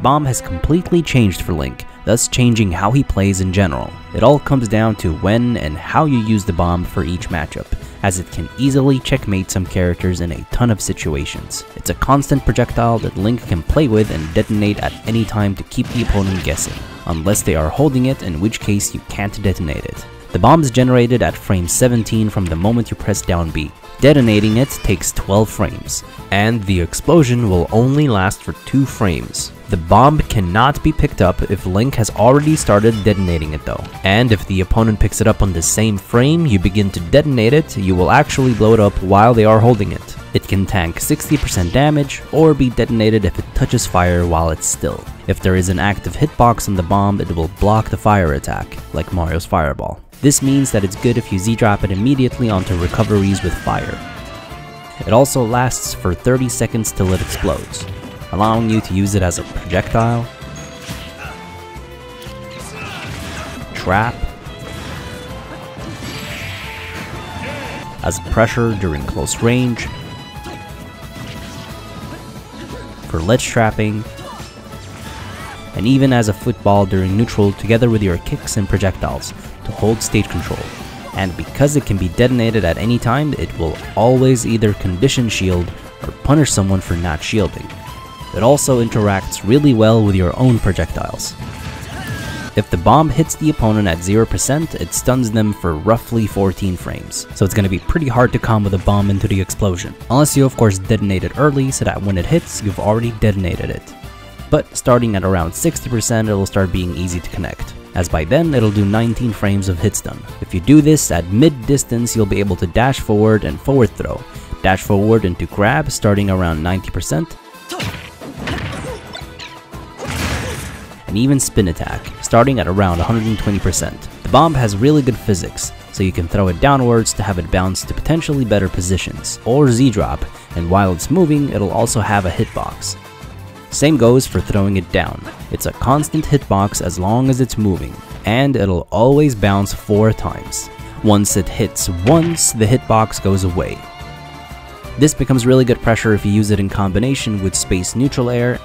bomb has completely changed for Link, thus changing how he plays in general. It all comes down to when and how you use the bomb for each matchup, as it can easily checkmate some characters in a ton of situations. It's a constant projectile that Link can play with and detonate at any time to keep the opponent guessing, unless they are holding it, in which case you can't detonate it. The bomb is generated at frame 17 from the moment you press down B. Detonating it takes 12 frames, and the explosion will only last for 2 frames. The bomb cannot be picked up if Link has already started detonating it though, and if the opponent picks it up on the same frame you begin to detonate it, you will actually blow it up while they are holding it. It can tank 60% damage, or be detonated if it touches fire while it's still. If there is an active hitbox on the bomb, it will block the fire attack, like Mario's fireball. This means that it's good if you Z-drop it immediately onto recoveries with fire. It also lasts for 30 seconds till it explodes, allowing you to use it as a projectile, trap, as pressure during close range, for ledge trapping, and even as a football during neutral together with your kicks and projectiles to hold stage control. And because it can be detonated at any time, it will always either condition shield or punish someone for not shielding. It also interacts really well with your own projectiles. If the bomb hits the opponent at 0%, it stuns them for roughly 14 frames, so it's going to be pretty hard to combo the bomb into the explosion, unless you of course detonate it early so that when it hits, you've already detonated it. But starting at around 60%, it'll start being easy to connect, as by then it'll do 19 frames of hit stun. If you do this at mid-distance, you'll be able to dash forward and forward throw, dash forward into grab starting around 90%, and even spin attack, starting at around 120%. The bomb has really good physics, so you can throw it downwards to have it bounce to potentially better positions, or Z-drop, and while it's moving, it'll also have a hitbox. Same goes for throwing it down. It's a constant hitbox as long as it's moving, and it'll always bounce 4 times. Once it hits once, the hitbox goes away. This becomes really good pressure if you use it in combination with space neutral air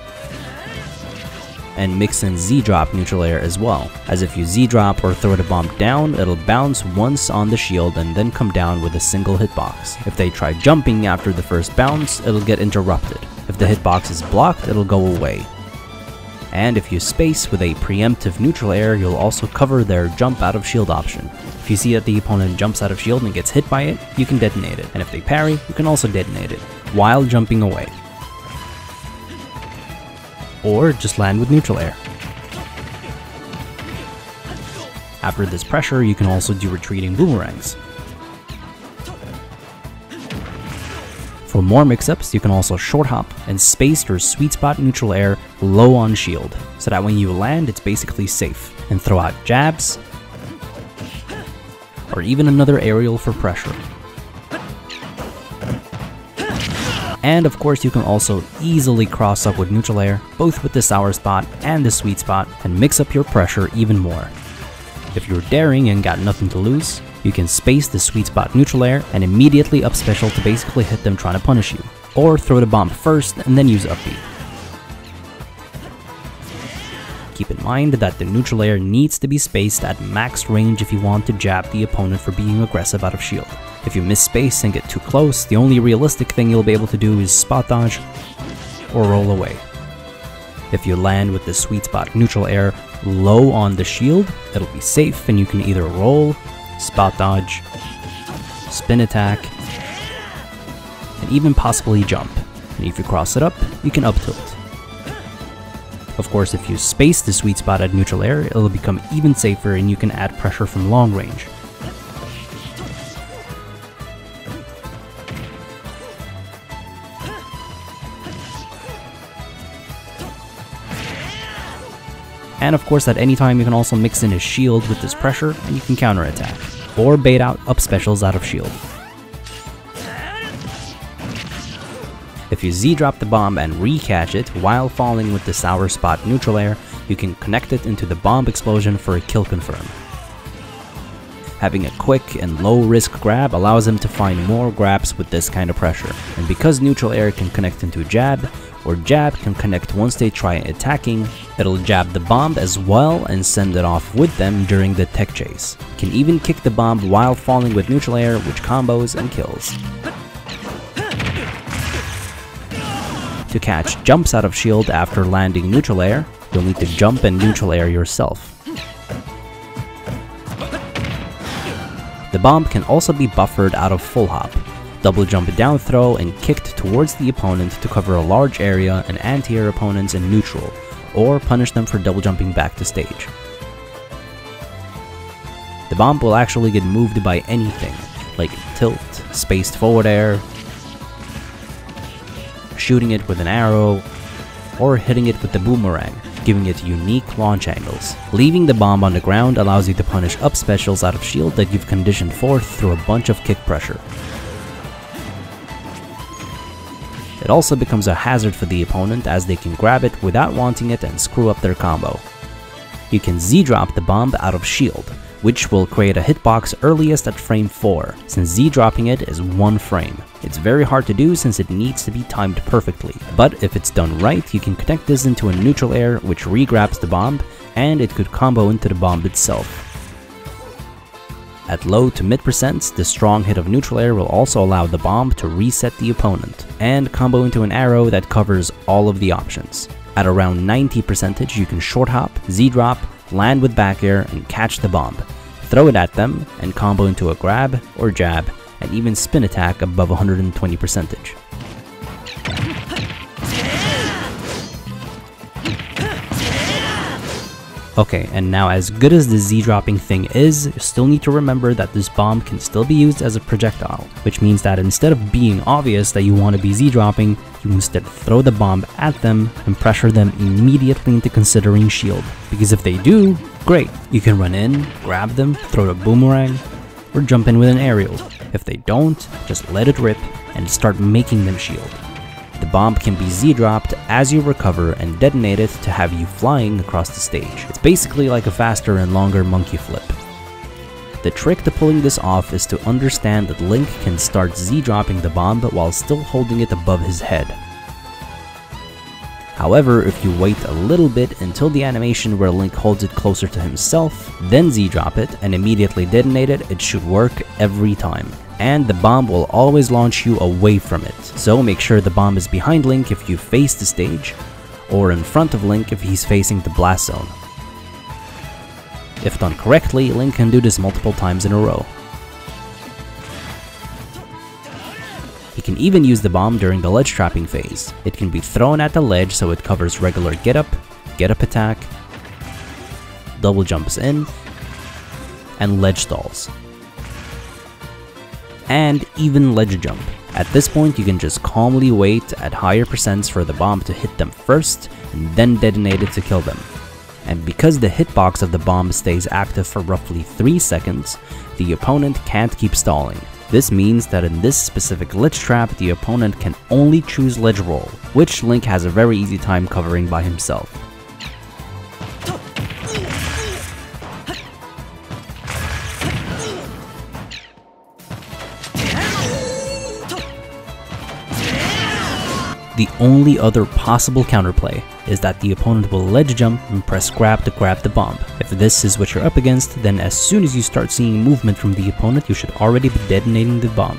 and mix in Z-drop neutral air as well, as if you Z-drop or throw the bomb down, it'll bounce once on the shield and then come down with a single hitbox. If they try jumping after the first bounce, it'll get interrupted. If the hitbox is blocked, it'll go away. And if you space with a preemptive neutral air, you'll also cover their jump out of shield option. If you see that the opponent jumps out of shield and gets hit by it, you can detonate it, and if they parry, you can also detonate it, while jumping away. Or just land with neutral air. After this pressure, you can also do retreating boomerangs. For more mix-ups, you can also short hop and space your sweet spot neutral air low on shield, so that when you land, it's basically safe, and throw out jabs, or even another aerial for pressure. And of course you can also easily cross up with neutral air, both with the sour spot and the sweet spot, and mix up your pressure even more. If you're daring and got nothing to lose, you can space the sweet spot neutral air and immediately up special to basically hit them trying to punish you, or throw the bomb first and then use up B. Keep in mind that the neutral air needs to be spaced at max range if you want to jab the opponent for being aggressive out of shield. If you miss space and get too close, the only realistic thing you'll be able to do is spot dodge or roll away. If you land with the sweet spot neutral air low on the shield, it'll be safe and you can either roll, spot dodge, spin attack, and even possibly jump. And if you cross it up, you can up tilt. Of course, if you space the sweet spot at neutral air, it'll become even safer and you can add pressure from long range. And of course, at any time you can also mix in his shield with this pressure and you can counterattack, or bait out up specials out of shield. If you Z-drop the bomb and re-catch it while falling with the sour spot neutral air, you can connect it into the bomb explosion for a kill confirm. Having a quick and low-risk grab allows him to find more grabs with this kind of pressure. And because neutral air can connect into jab, or jab can connect once they try attacking, it'll jab the bomb as well and send it off with them during the tech chase. Can even kick the bomb while falling with neutral air, which combos and kills. To catch jumps out of shield after landing neutral air, you'll need to jump and neutral air yourself. The bomb can also be buffered out of full hop, double jump down throw and kicked towards the opponent to cover a large area and anti-air opponents in neutral, or punish them for double jumping back to stage. The bomb will actually get moved by anything, like tilt, spaced forward air, shooting it with an arrow, or hitting it with the boomerang, giving it unique launch angles. Leaving the bomb on the ground allows you to punish up specials out of shield that you've conditioned for through a bunch of kick pressure. It also becomes a hazard for the opponent as they can grab it without wanting it and screw up their combo. You can Z-drop the bomb out of shield, which will create a hitbox earliest at frame 4, since Z-dropping it is 1 frame. It's very hard to do since it needs to be timed perfectly, but if it's done right, you can connect this into a neutral air which re-grabs the bomb, and it could combo into the bomb itself. At low to mid percents, the strong hit of neutral air will also allow the bomb to reset the opponent, and combo into an arrow that covers all of the options. At around 90%, you can short hop, Z-drop, land with back air, and catch the bomb, throw it at them, and combo into a grab or jab, and even spin attack above 120%. Okay, and now as good as the Z-dropping thing is, you still need to remember that this bomb can still be used as a projectile, which means that instead of being obvious that you want to be Z-dropping, you instead throw the bomb at them and pressure them immediately into considering shield. Because if they do, great, you can run in, grab them, throw a boomerang, or jump in with an aerial. If they don't, just let it rip and start making them shield. The bomb can be Z-dropped as you recover and detonate it to have you flying across the stage. It's basically like a faster and longer monkey flip. The trick to pulling this off is to understand that Link can start Z-dropping the bomb while still holding it above his head. However, if you wait a little bit until the animation where Link holds it closer to himself, then Z-drop it and immediately detonate it, it should work every time. And the bomb will always launch you away from it, so make sure the bomb is behind Link if you face the stage, or in front of Link if he's facing the blast zone. If done correctly, Link can do this multiple times in a row. He can even use the bomb during the ledge trapping phase. It can be thrown at the ledge so it covers regular get up attack, double jumps in, and ledge stalls. And even ledge jump. At this point, you can just calmly wait at higher percents for the bomb to hit them first, and then detonate it to kill them. And because the hitbox of the bomb stays active for roughly 3 seconds, the opponent can't keep stalling. This means that in this specific ledge trap, the opponent can only choose ledge roll, which Link has a very easy time covering by himself. The only other possible counterplay is that the opponent will ledge jump and press grab to grab the bomb. If this is what you're up against, then as soon as you start seeing movement from the opponent, you should already be detonating the bomb.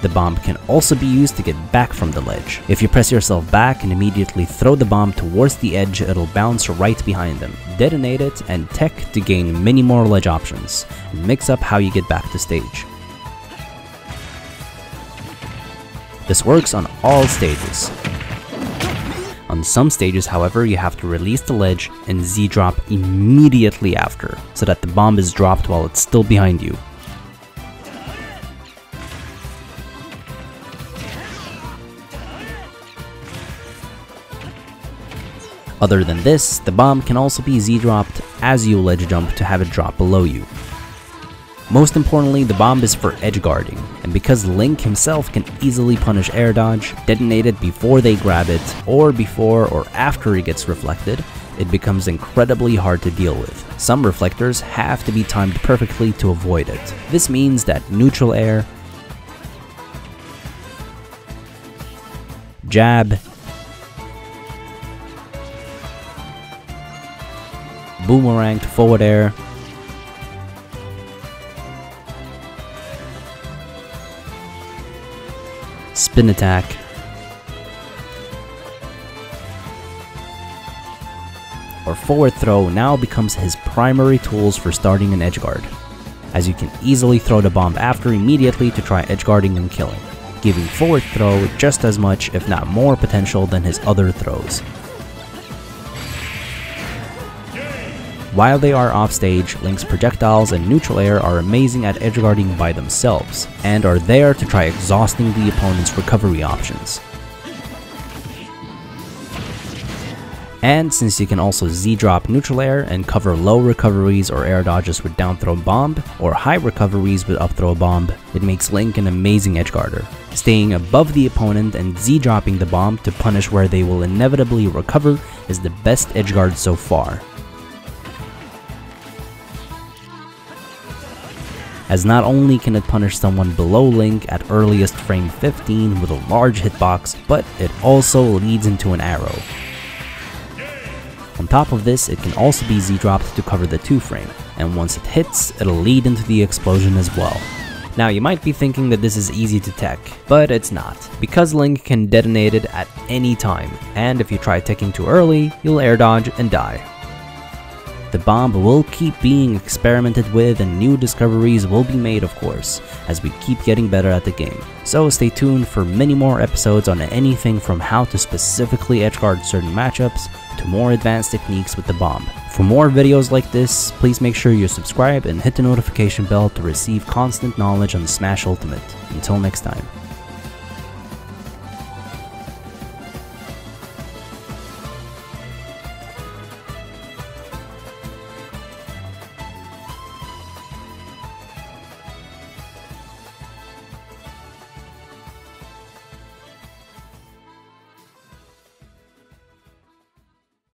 The bomb can also be used to get back from the ledge. If you press yourself back and immediately throw the bomb towards the edge, it'll bounce right behind them. Detonate it and tech to gain many more ledge options, and mix up how you get back to stage. This works on all stages. On some stages, however, you have to release the ledge and Z-drop immediately after, so that the bomb is dropped while it's still behind you. Other than this, the bomb can also be Z-dropped as you ledge jump to have it drop below you. Most importantly, the bomb is for edge guarding, and because Link himself can easily punish air dodge, detonate it before they grab it, or before or after it gets reflected, it becomes incredibly hard to deal with. Some reflectors have to be timed perfectly to avoid it. This means that neutral air, jab, boomerang to forward air, spin attack, or forward throw now becomes his primary tools for starting an edgeguard, as you can easily throw the bomb after immediately to try edgeguarding and killing, giving forward throw just as much if not more potential than his other throws. While they are offstage, Link's projectiles and neutral air are amazing at edgeguarding by themselves, and are there to try exhausting the opponent's recovery options. And since you can also Z-drop neutral air and cover low recoveries or air dodges with down throw bomb, or high recoveries with up throw bomb, it makes Link an amazing edgeguarder. Staying above the opponent and Z-dropping the bomb to punish where they will inevitably recover is the best edgeguard so far. As not only can it punish someone below Link at earliest frame 15 with a large hitbox, but it also leads into an arrow. On top of this, it can also be Z-dropped to cover the 2 frame, and once it hits, it'll lead into the explosion as well. Now you might be thinking that this is easy to tech, but it's not, because Link can detonate it at any time, and if you try teching too early, you'll air dodge and die. The bomb will keep being experimented with and new discoveries will be made, of course, as we keep getting better at the game. So stay tuned for many more episodes on anything from how to specifically edgeguard certain matchups to more advanced techniques with the bomb. For more videos like this, please make sure you subscribe and hit the notification bell to receive constant knowledge on Smash Ultimate. Until next time.